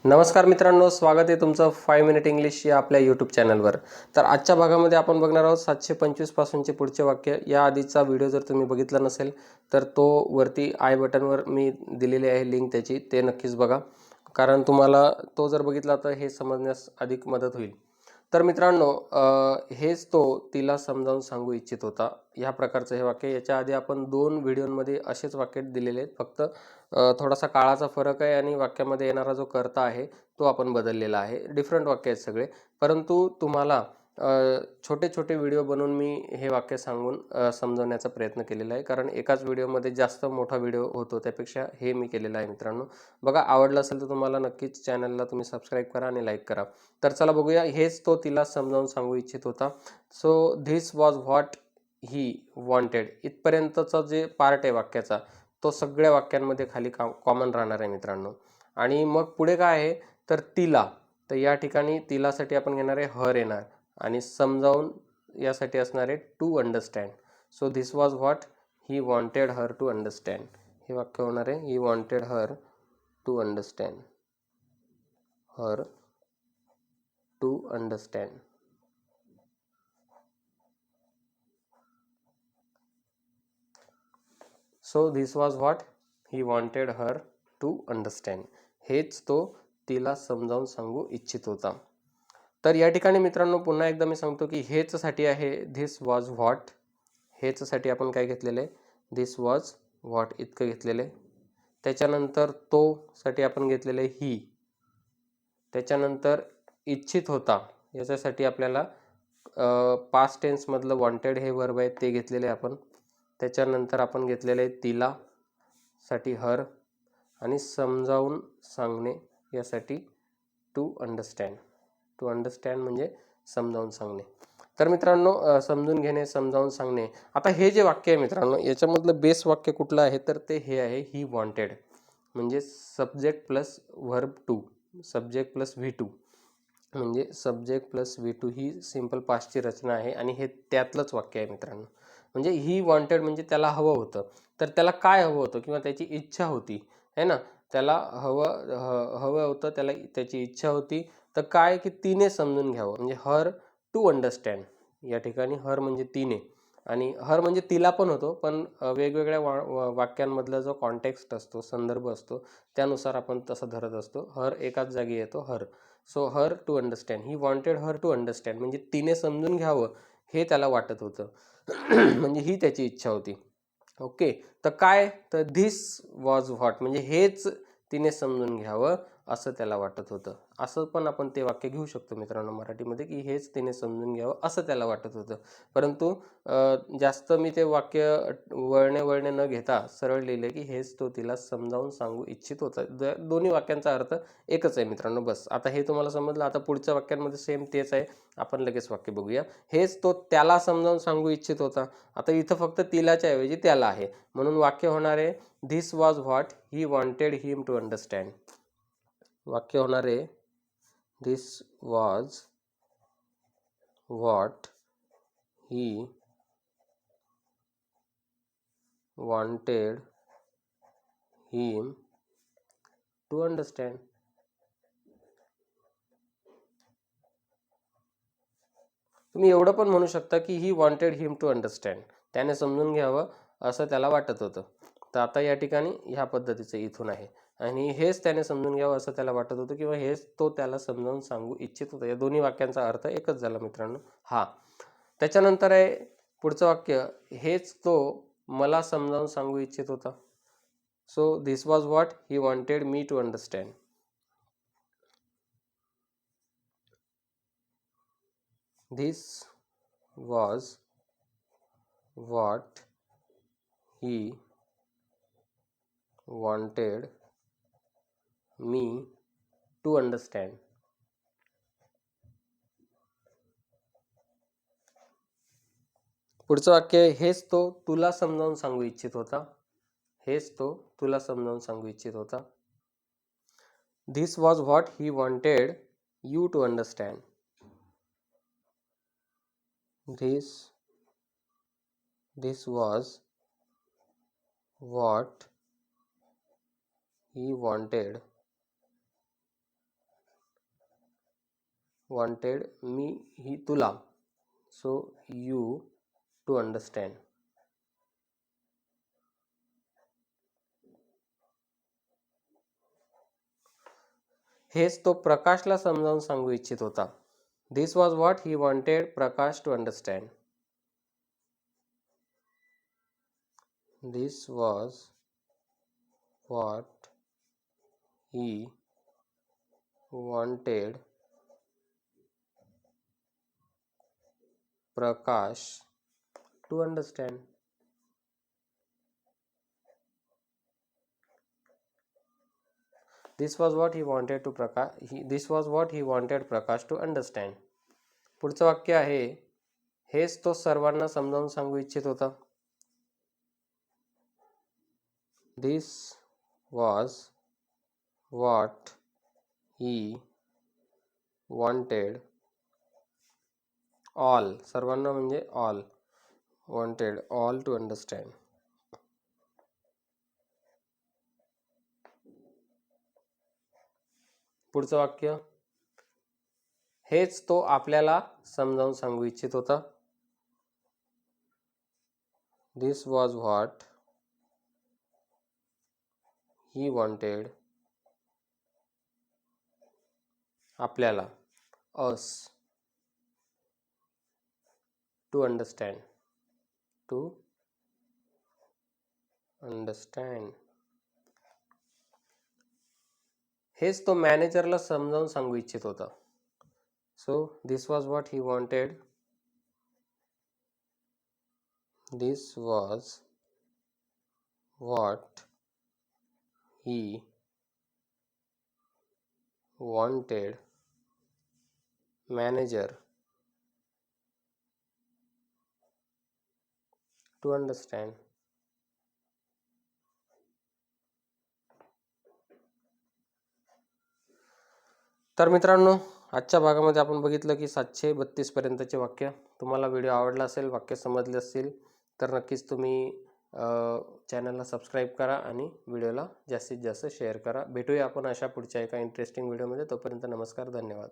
नमस्कार मित्रांनो, स्वागत आहे तुमचं 5 मिनिट इंग्लिश या आपल्या यूट्यूब चॅनलवर. तर आजच्या भागामध्ये आपण बघणार आहोत 725 पासूनचे पुढचे वाक्य. या आधीचा व्हिडिओ जर तुम्ही बघितला नसेल तर तो वरती आय बटनवर मी दिलेली आहे लिंक त्याची, ते नक्कीच बघा, कारण तुम्हाला तो जर बघितला तर हे समजण्यास अधिक मदत होईल. तर मित्रांनो, हेच तो तिला समजावून सांगू इच्छित होता, ह्या प्रकारचं हे वाक्य. याच्या आधी आपण 2 व्हिडिओमध्ये असेच वाक्य दिलेले आहेत, फक्त थोडासा काळाचा फरक आहे आणि वाक्यामध्ये येणारा जो कर्ता आहे तो आपण बदललेला आहे. डिफरंट वाक्य आहेत सगळे, परंतु तुम्हाला छोटे छोटे व्हिडिओ बनवून मी हे वाक्य सांगून समजवण्याचा प्रयत्न केलेला आहे, कारण एकाच व्हिडिओमध्ये जास्त मोठा व्हिडिओ होतो, त्यापेक्षा हे मी केलेलं आहे. मित्रांनो बघा, आवडलं असेल तर तुम्हाला नक्कीच चॅनलला तुम्ही सबस्क्राईब करा आणि लाईक करा. तर चला बघूया, हेच तो तिला समजावून सांगू इच्छित होता. So this was what he wanted. इथपर्यंतचा जे पार्ट आहे वाक्याचा तो सगळ्या वाक्यांमध्ये खाली कॉमन राहणार आहे मित्रांनो. आणि मग पुढे काय आहे तर तिला. तर या ठिकाणी तिलासाठी आपण घेणार आहे हर येणार, आणि समजावून यासाठी असणार आहे to understand. So this was what he wanted her to understand. हे वाक्य होणार आहे he wanted her to understand. Her to understand. So this was what he wanted her to understand. हेच तो तिला समजावून सांगू इच्छित होता. तर या ठिकाणी मित्रांनो पुन्हा एकदा मी सांगतो की हेच साठी आहे धिस वॉज व्हॉट. हेच साठी आपण काय घेतलेलं आहे, धिस वॉज व्हॉट इतकं घेतलेलं आहे. त्याच्यानंतर तो साठी आपण घेतलेलं आहे ही. त्याच्यानंतर इच्छित होता याच्यासाठी आपल्याला पास्ट टेन्स मधलं वॉन्टेड हे वर्ब आहे ते घेतलेले आपण. त्याच्यानंतर आपण घेतलेले आहे तिला साठी हर, आणि समजावून सांगणे यासाठी टू अंडरस्टँड. टू अंडरस्टँड म्हणजे समजावून सांगणे. तर मित्रांनो, समजून घेणे, समजावून सांगणे. आता हे जे वाक्य आहे मित्रांनो, याच्यामधलं बेस वाक्य कुठलं आहे तर ते हे आहे ही वॉन्टेड. म्हणजे subject plus verb two, subject plus V2, म्हणजे सब्जेक्ट प्लस V2 ही सिंपल पास्टची रचना आहे, आणि हे त्यातलंच वाक्य आहे मित्रांनो. म्हणजे ही वॉन्टेड म्हणजे त्याला हवं होतं. तर त्याला काय हवं होतं किंवा त्याची इच्छा होती, है ना. त्याला हवं होतं, त्याला त्याची इच्छा होती. तर काय की तिने समजून घ्यावं, म्हणजे हर टू अंडरस्टँड. या ठिकाणी हर म्हणजे तिने, आणि हर म्हणजे तिला पण होतो, पण वेगवेगळ्या वाक्यांमधला जो कॉन्टेक्स्ट असतो, संदर्भ असतो, त्यानुसार आपण तसं धरत असतो. हर एकाच जागी येतो her. So her to understand, he wanted her to understand, म्हणजे तिने समजून घ्यावं हे त्याला वाटत होतं. म्हणजे ही त्याची इच्छा होती. ओके. तर काय तर धिस वॉज व्हॉट म्हणजे हेच तिने समजून घ्यावं असं त्याला वाटत होतं. असं पण आपण ते वाक्य घेऊ शकतो मित्रांनो मराठीमध्ये, की हेच तिने समजून घ्यावं असं त्याला वाटत होतं. परंतु जास्त मी ते वाक्य वळणे न घेता सरळ लिहिले की हेच तो तिला समजावून सांगू इच्छित होता. दोन्ही वाक्यांचा अर्थ एकच आहे मित्रांनो. बस आता हे तुम्हाला समजलं. आता पुढच्या वाक्यांमध्ये सेम तेच आहे. आपण लगेच वाक्य बघूया. हेच तो त्याला समजावून सांगू इच्छित होता. आता इथं फक्त तिलाच्या ऐवजी त्याला आहे, म्हणून वाक्य होणार आहे this was what he wanted him to understand. वाक्य होणार आहे धिस वॉज व्हॉट ही wanted him to understand. तुम्ही एवढं पण म्हणू शकता की he wanted him to understand, त्याने समजून घ्यावं असं त्याला वाटत होतं. तर आता या ठिकाणी ह्या पद्धतीचं इथून आहे, आणि हेच त्याने समजून घ्यावं असं त्याला वाटत होतं, किंवा हेच तो त्याला समजावून सांगू इच्छित होता. या दोन्ही वाक्यांचा अर्थ एकच झाला मित्रांनो हा. त्याच्यानंतर आहे पुढचं वाक्य, हेच तो मला समजावून सांगू इच्छित होता. So this was what he wanted me to understand. This was what he wanted me to understand. पुढचं वाक्य, हेच तो तुला समजावून सांगू इच्छित होता. हेच तो तुला समजावून सांगू इच्छित होता. This was what he wanted you to understand. This was what he wanted wanted मी ही तुला, so you to understand. हेच तो प्रकाशला समजावून सांगू इच्छित होता. This was what he wanted Prakash to understand. This was what he wanted Prakash to understand. This was what he wanted to this was what he wanted Prakash to understand. पुढचं वाक्य आहे, हेच तो सर्वांना समजावून सांगू इच्छित होता. This was what he wanted all, सर्वांना म्हणजे all, wanted all to understand. पुढचं वाक्य, हेच तो आपल्याला समजावून सांगू इच्छित होता. This was what he wanted आपल्याला, us, to understand. हेच तो मॅनेजरला समजावून सांगू इच्छित होता. So this was what he wanted. This was what he wanted manager to understand. तर मित्रांनो, आजच्या भागामध्ये आपण बघितलं की 732 पर्यंतचे वाक्य. तुम्हाला व्हिडिओ आवडला असेल, वाक्य समजले असतील तर नक्कीच तुम्ही चॅनलला सबस्क्राईब करा आणि व्हिडिओला जास्तीत जास्त शेअर करा. भेटूया आपण अशा पुढच्या एका इंटरेस्टिंग व्हिडिओमध्ये. तोपर्यंत नमस्कार, धन्यवाद.